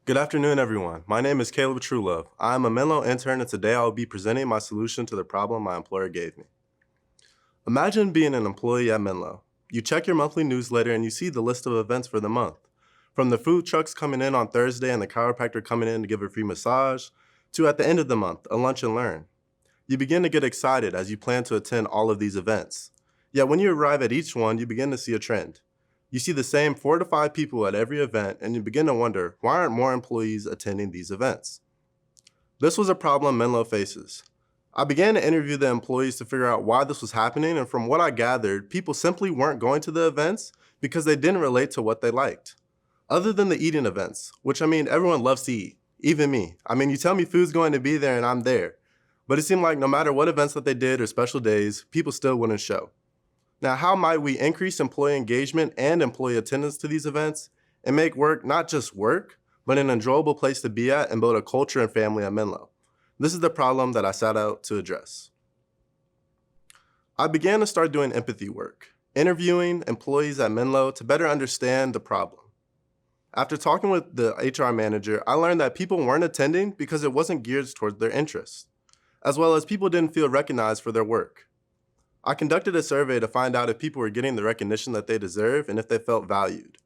Good afternoon, everyone. My name is Caleb Truelove. I am a Menlo intern, and today I will be presenting my solution to the problem my employer gave me. Imagine being an employee at Menlo. You check your monthly newsletter and you see the list of events for the month. From the food trucks coming in on Thursday and the chiropractor coming in to give a free massage, to at the end of the month, a lunch and learn. You begin to get excited as you plan to attend all of these events. Yet when you arrive at each one, you begin to see a trend. You see the same 4 to 5 people at every event, and you begin to wonder, why aren't more employees attending these events? This was a problem Menlo faces. I began to interview the employees to figure out why this was happening, and from what I gathered, people simply weren't going to the events because they didn't relate to what they liked. Other than the eating events, which everyone loves to eat, even me. You tell me food's going to be there and I'm there. But it seemed like no matter what events that they did or special days, people still wouldn't show. Now, how might we increase employee engagement and employee attendance to these events and make work not just work, but an enjoyable place to be at and build a culture and family at Menlo? This is the problem that I set out to address. I began to start doing empathy work, interviewing employees at Menlo to better understand the problem. After talking with the HR manager, I learned that people weren't attending because it wasn't geared towards their interests, as well as people didn't feel recognized for their work. I conducted a survey to find out if people were getting the recognition that they deserve and if they felt valued.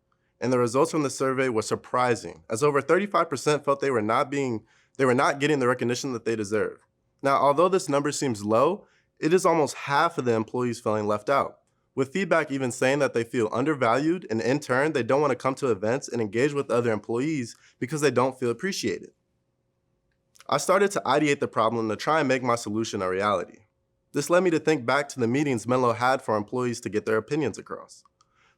And the results from the survey were surprising, as over 35% felt they were not getting the recognition that they deserve. Now, although this number seems low, it is almost half of the employees feeling left out, with feedback even saying that they feel undervalued, and in turn, they don't want to come to events and engage with other employees because they don't feel appreciated. I started to ideate the problem to try and make my solution a reality. This led me to think back to the meetings Menlo had for employees to get their opinions across.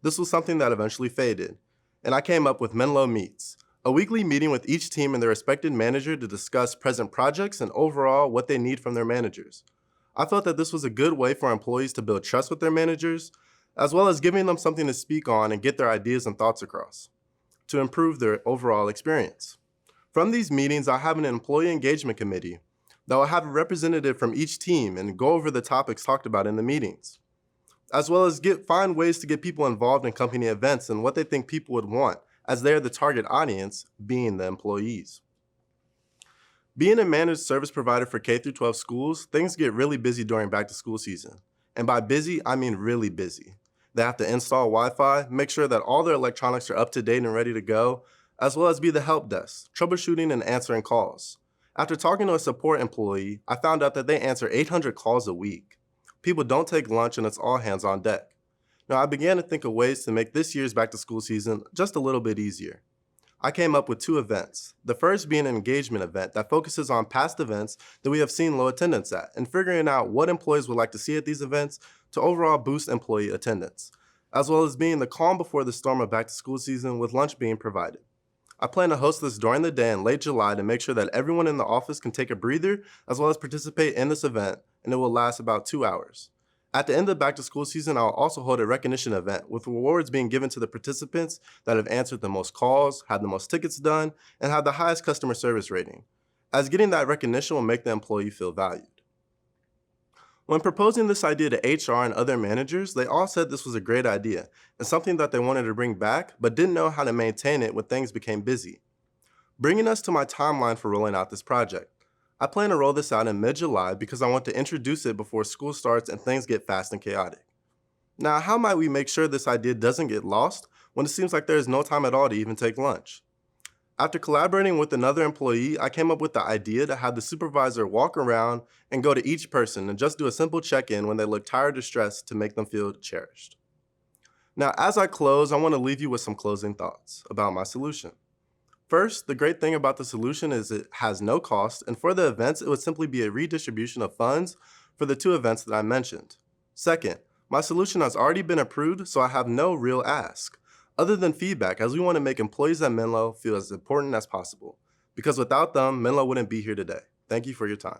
This was something that eventually faded, and I came up with Menlo Meets, a weekly meeting with each team and their respected manager to discuss present projects and overall what they need from their managers. I felt that this was a good way for employees to build trust with their managers, as well as giving them something to speak on and get their ideas and thoughts across, to improve their overall experience. From these meetings, I have an employee engagement committee that will have a representative from each team and go over the topics talked about in the meetings, as well as find ways to get people involved in company events and what they think people would want, as they are the target audience, being the employees. Being a managed service provider for K-12 schools, things get really busy during back-to-school season. And by busy, I mean really busy. They have to install Wi-Fi, make sure that all their electronics are up to date and ready to go, as well as be the help desk, troubleshooting and answering calls. After talking to a support employee, I found out that they answer 800 calls a week. People don't take lunch and it's all hands on deck. Now, I began to think of ways to make this year's back-to-school season just a little bit easier. I came up with 2 events, the first being an engagement event that focuses on past events that we have seen low attendance at and figuring out what employees would like to see at these events to overall boost employee attendance, as well as being the calm before the storm of back-to-school season with lunch being provided. I plan to host this during the day in late July to make sure that everyone in the office can take a breather as well as participate in this event, and it will last about 2 hours. At the end of the back-to-school season, I will also hold a recognition event with rewards being given to the participants that have answered the most calls, had the most tickets done, and have the highest customer service rating, as getting that recognition will make the employee feel valued. When proposing this idea to HR and other managers, they all said this was a great idea and something that they wanted to bring back, but didn't know how to maintain it when things became busy. Bringing us to my timeline for rolling out this project. I plan to roll this out in mid-July because I want to introduce it before school starts and things get fast and chaotic. Now, how might we make sure this idea doesn't get lost when it seems like there is no time at all to even take lunch? After collaborating with another employee, I came up with the idea to have the supervisor walk around and go to each person and just do a simple check-in when they look tired or stressed to make them feel cherished. Now, as I close, I want to leave you with some closing thoughts about my solution. First, the great thing about the solution is it has no cost, and for the events, it would simply be a redistribution of funds for the 2 events that I mentioned. Second, my solution has already been approved, so I have no real ask, other than feedback, as we want to make employees at Menlo feel as important as possible, because without them, Menlo wouldn't be here today. Thank you for your time.